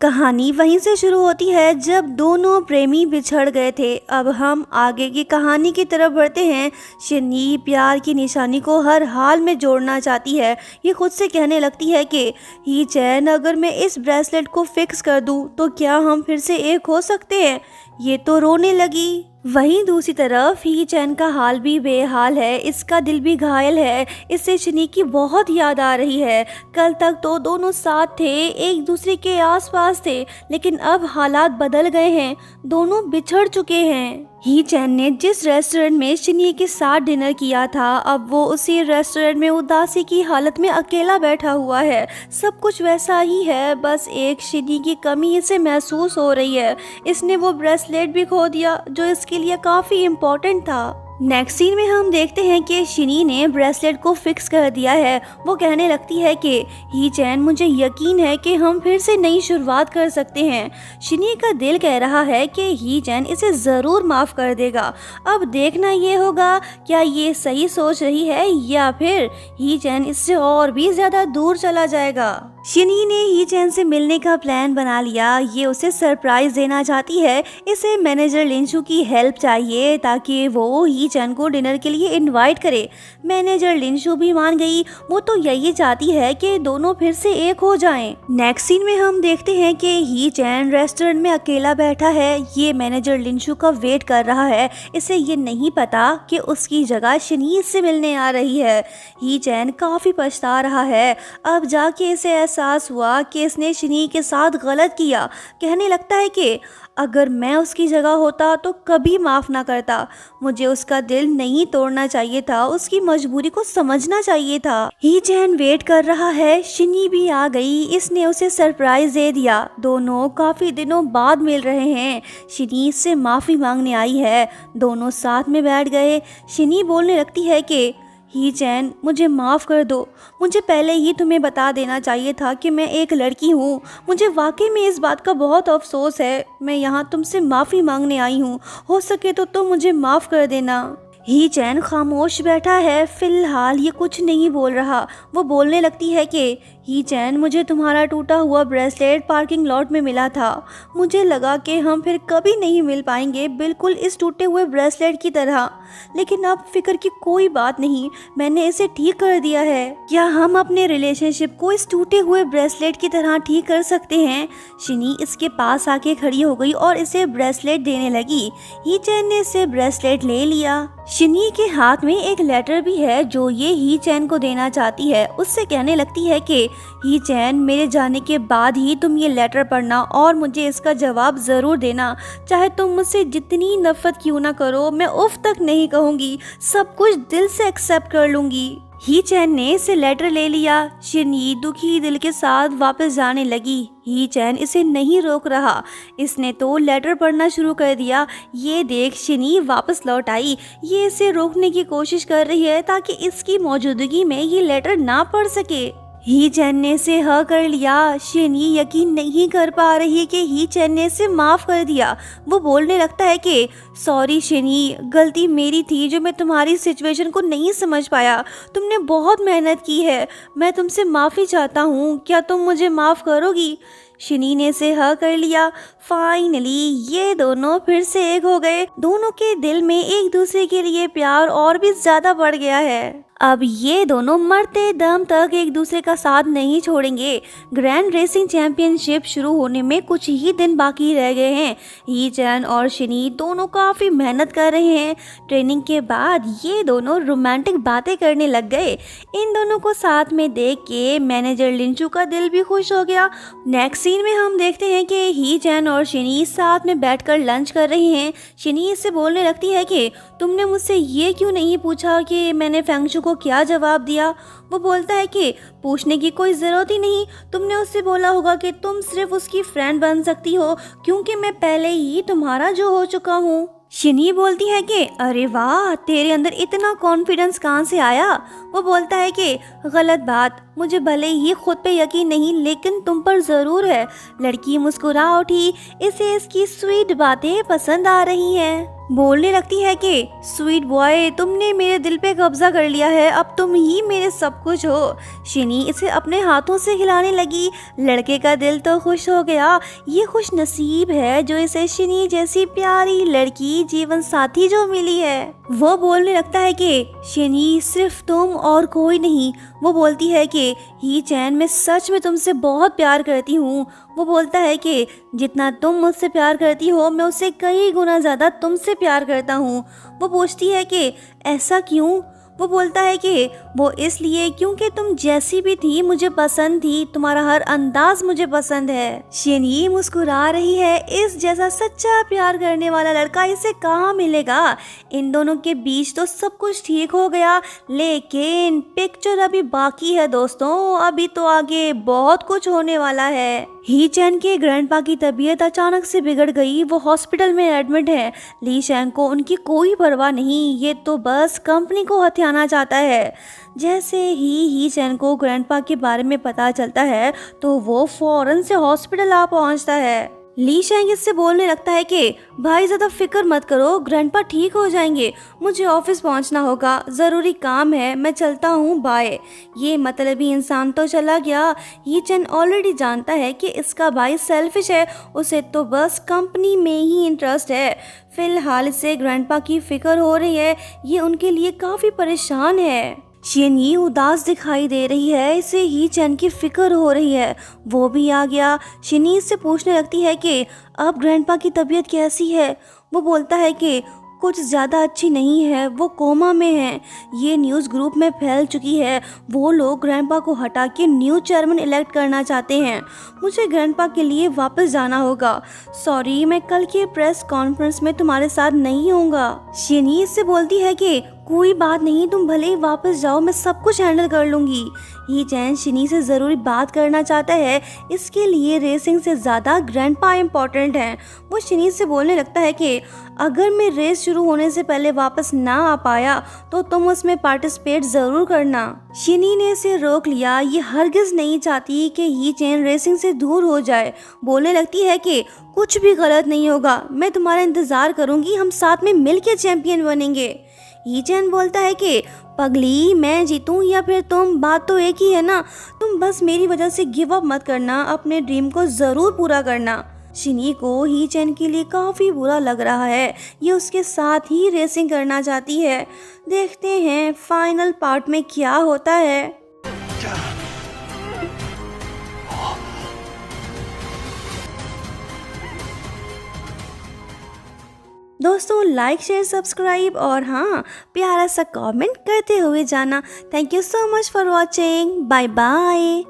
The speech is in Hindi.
कहानी वहीं से शुरू होती है जब दोनों प्रेमी बिछड़ गए थे। अब हम आगे की कहानी की तरफ बढ़ते हैं। शिनी प्यार की निशानी को हर हाल में जोड़ना चाहती है। ये खुद से कहने लगती है कि ही चैन, अगर मैं इस ब्रेसलेट को फिक्स कर दूं तो क्या हम फिर से एक हो सकते हैं। ये तो रोने लगी। वहीं दूसरी तरफ ही चैन का हाल भी बेहाल है, इसका दिल भी घायल है। इससे शिनी की बहुत याद आ रही है। कल तक तो दोनों साथ थे, एक दूसरे के आसपास थे, लेकिन अब हालात बदल गए हैं, दोनों बिछड़ चुके हैं। ही चैन ने जिस रेस्टोरेंट में शिनी के साथ डिनर किया था, अब वो उसी रेस्टोरेंट में उदासी की हालत में अकेला बैठा हुआ है। सब कुछ वैसा ही है, बस एक शिनी की कमी इसे महसूस हो रही है। इसने वो ब्रेसलेट भी खो दिया जो इसके लिए काफी इम्पोर्टेंट था। नेक्स्ट सीन में हम देखते हैं कि शिनी ने ब्रेसलेट को फिक्स कर दिया है। वो कहने लगती है कि ही चैन, मुझे यकीन है कि हम फिर से नई शुरुआत कर सकते हैं। शिनी का दिल कह रहा है कि ही चैन इसे ज़रूर माफ़ कर देगा। अब देखना ये होगा क्या ये सही सोच रही है या फिर ही चैन इससे और भी ज़्यादा दूर चला जाएगा। शिनी ने ही चैन से मिलने का प्लान बना लिया। ये उसे सरप्राइज देना चाहती है। इसे मैनेजर लिंचू की हेल्प चाहिए ताकि वो ही चैन को डिनर के लिए इनवाइट करे। मैनेजर लिंचू भी मान गई। वो तो यही चाहती है कि दोनों फिर से एक हो जाएं। नेक्स्ट सीन में हम देखते हैं कि ही चैन रेस्टोरेंट में अकेला बैठा है। ये मैनेजर लिंचू का वेट कर रहा है। इसे ये नहीं पता कि उसकी जगह शिनी से मिलने आ रही है। ही चैन काफी पछता रहा है। अब जाके इसे एहसास हुआ कि इसने शिनी के साथ गलत किया। कहने लगता है कि अगर मैं उसकी जगह होता तो कभी माफ़ ना करता। मुझे उसका दिल नहीं तोड़ना चाहिए था, उसकी मजबूरी को समझना चाहिए था। ही चैन वेट कर रहा है। शिनी भी आ गई। इसने उसे सरप्राइज दे दिया। दोनों काफ़ी दिनों बाद मिल रहे हैं। शिनी से माफ़ी मांगने आई है। दोनों साथ में बैठ गए। शिनी बोलने लगती है कि ही चैन, मुझे माफ़ कर दो। मुझे पहले ही तुम्हें बता देना चाहिए था कि मैं एक लड़की हूँ। मुझे वाकई में इस बात का बहुत अफसोस है। मैं यहाँ तुमसे माफ़ी मांगने आई हूँ। हो सके तो तुम मुझे माफ़ कर देना। ही चैन खामोश बैठा है। फिलहाल ये कुछ नहीं बोल रहा। वो बोलने लगती है कि ही चैन, मुझे तुम्हारा टूटा हुआ ब्रेसलेट पार्किंग लॉट में मिला था। मुझे लगा कि हम फिर कभी नहीं मिल पाएंगे, बिल्कुल इस टूटे हुए ब्रेसलेट की तरह। लेकिन अब फिक्र की कोई बात नहीं, मैंने इसे ठीक कर दिया है। क्या हम अपने रिलेशनशिप को इस टूटे हुए ब्रेसलेट की तरह ठीक कर सकते हैं? शिनी इसके पास आके खड़ी हो गई और इसे ब्रेसलेट देने लगी। ही चैन ने इसे ब्रेसलेट ले लिया। शिनी के हाथ में एक लेटर भी है जो ये ही चैन को देना चाहती है। उससे कहने लगती है कि ही चैन, मेरे जाने के बाद ही तुम ये लेटर पढ़ना और मुझे इसका जवाब ज़रूर देना। चाहे तुम मुझसे जितनी नफरत क्यों ना करो, मैं उफ तक नहीं कहूँगी। सब कुछ दिल से एक्सेप्ट कर लूँगी। ही चैन ने इसे लेटर ले लिया। शिनी दुखी दिल के साथ वापस जाने लगी। ही चैन इसे नहीं रोक रहा। इसने तो लेटर पढ़ना शुरू कर दिया। ये देख शिनी वापस लौट आई। ये इसे रोकने की कोशिश कर रही है ताकि इसकी मौजूदगी में ये लेटर ना पढ़ सके। ही चैन ने इसे ह कर लिया। शिनी यकीन नहीं कर पा रही कि ही चैन ने इसे माफ़ कर दिया। वो बोलने लगता है कि सॉरी शिनी, गलती मेरी थी जो मैं तुम्हारी सिचुएशन को नहीं समझ पाया। तुमने बहुत मेहनत की है। मैं तुमसे माफ़ी चाहता हूँ। क्या तुम मुझे माफ़ करोगी? शिनी ने इसे ह कर लिया। फाइनली ये दोनों फिर से एक हो गए। दोनों के दिल में एक दूसरे के लिए प्यार और भी ज़्यादा बढ़ गया है। अब ये दोनों मरते दम तक एक दूसरे का साथ नहीं छोड़ेंगे। ग्रैंड रेसिंग चैंपियनशिप शुरू होने में कुछ ही दिन बाकी रह गए हैं। ही चैन और शिनी दोनों काफ़ी मेहनत कर रहे हैं। ट्रेनिंग के बाद ये दोनों रोमांटिक बातें करने लग गए। इन दोनों को साथ में देख के मैनेजर लिंचू का दिल भी खुश हो गया। नेक्स्ट सीन में हम देखते हैं कि ही चैन और शिनी साथ में बैठकर लंच कर रही हैं। शिनी इससे बोलने लगती है कि तुमने मुझसे ये क्यों नहीं पूछा कि मैंने फेंगशू को क्या जवाब दिया? वो बोलता है कि पूछने की कोई ज़रूरत ही नहीं। तुमने उससे बोला होगा कि तुम सिर्फ उसकी फ्रेंड बन सकती हो क्योंकि मैं पहले ही तुम्हारा जो हो चुका हूँ। शिनी बोलती है कि अरे वाह, तेरे अंदर इतना कॉन्फिडेंस कहाँ से आया? वो बोलता है कि गलत बात, मुझे भले ही खुद पे यकीन नहीं लेकिन तुम पर ज़रूर है। लड़की मुस्कुरा उठी, इसे इसकी स्वीट बातें पसंद आ रही हैं। बोलने लगती है कि स्वीट बॉय, तुमने मेरे दिल पे कब्जा कर लिया है, अब तुम ही मेरे सब कुछ हो। शिनी इसे अपने हाथों से हिलाने लगी। लड़के का दिल तो खुश हो गया। ये खुश नसीब है जो इसे शिनी जैसी प्यारी लड़की जीवन साथी जो मिली है। वो बोलने लगता है कि शिनी सिर्फ तुम और कोई नहीं। वो बोलती है कि ही चैन, मैं सच में तुमसे बहुत प्यार करती हूँ। वो बोलता है कि जितना तुम मुझसे प्यार करती हो मैं उससे कई गुना ज़्यादा तुमसे प्यार करता हूँ। वो पूछती है कि ऐसा क्यों? वो बोलता है कि वो इसलिए क्योंकि तुम जैसी भी थी मुझे पसंद थी, तुम्हारा हर अंदाज मुझे पसंद है। शिनी मुस्कुरा रही है, इस जैसा सच्चा प्यार करने वाला लड़का इसे कहाँ मिलेगा। इन दोनों के बीच तो सब कुछ ठीक हो गया, लेकिन पिक्चर अभी बाकी है दोस्तों। अभी तो आगे बहुत कुछ होने वाला है। ही चैन के ग्रैंडपा की तबीयत अचानक से बिगड़ गई। वो हॉस्पिटल में एडमिट है। ली शैंग को उनकी कोई परवाह नहीं, ये तो बस कंपनी को हथियाना चाहता है। जैसे ही चैन को ग्रैंडपा के बारे में पता चलता है तो वो फौरन से हॉस्पिटल आ पहुंचता है। ली शैंग इससे बोलने लगता है कि भाई ज़्यादा फिक्र मत करो, ग्रैंडपा ठीक हो जाएंगे। मुझे ऑफिस पहुंचना होगा, ज़रूरी काम है, मैं चलता हूँ, बाय। ये मतलबी इंसान तो चला गया। ये चैन ऑलरेडी जानता है कि इसका भाई सेल्फिश है, उसे तो बस कंपनी में ही इंटरेस्ट है। फिलहाल इसे ग्रैंडपा की फिक्र हो रही है, ये उनके लिए काफ़ी परेशान है। शिनी उदास दिखाई दे रही है, इसे ही चैन की फिक्र हो रही है। वो भी आ गया। शिनी इससे पूछने लगती है कि अब ग्रैंडपा की तबीयत कैसी है। वो बोलता है कि कुछ ज़्यादा अच्छी नहीं है, वो कोमा में है। ये न्यूज़ ग्रुप में फैल चुकी है। वो लोग ग्रैंडपा को हटा के न्यू चेयरमैन इलेक्ट करना चाहते हैं। मुझे ग्रैंडपा के लिए वापस जाना होगा। सॉरी, मैं कल के प्रेस कॉन्फ्रेंस में तुम्हारे साथ नहीं होऊंगा। शिनी इससे बोलती है कि कोई बात नहीं, तुम भले ही वापस जाओ, मैं सब कुछ हैंडल कर लूँगी। ये चैन शिनी से ज़रूरी बात करना चाहता है, इसके लिए रेसिंग से ज़्यादा ग्रैंडपा इम्पॉर्टेंट हैं। वो शिनी से बोलने लगता है कि अगर मैं रेस शुरू होने से पहले वापस ना आ पाया तो तुम उसमें पार्टिसिपेट ज़रूर करना। शिनी ने इसे रोक लिया। ये हरगिज़ नहीं चाहती कि ही चैन रेसिंग से दूर हो जाए। बोलने लगती है कि कुछ भी गलत नहीं होगा, मैं तुम्हारा इंतज़ार करूँगी, हम साथ में मिल के चैम्पियन बनेंगे। ही चैन बोलता है कि पगली, मैं जीतूं या फिर तुम, बात तो एक ही है ना। तुम बस मेरी वजह से गिव अप मत करना, अपने ड्रीम को ज़रूर पूरा करना। शिनी को ही चैन के लिए काफ़ी बुरा लग रहा है। ये उसके साथ ही रेसिंग करना चाहती है। देखते हैं फाइनल पार्ट में क्या होता है। दोस्तों लाइक शेयर सब्सक्राइब और हाँ प्यारा सा कमेंट करते हुए जाना। Thank you so much for watching. Bye bye.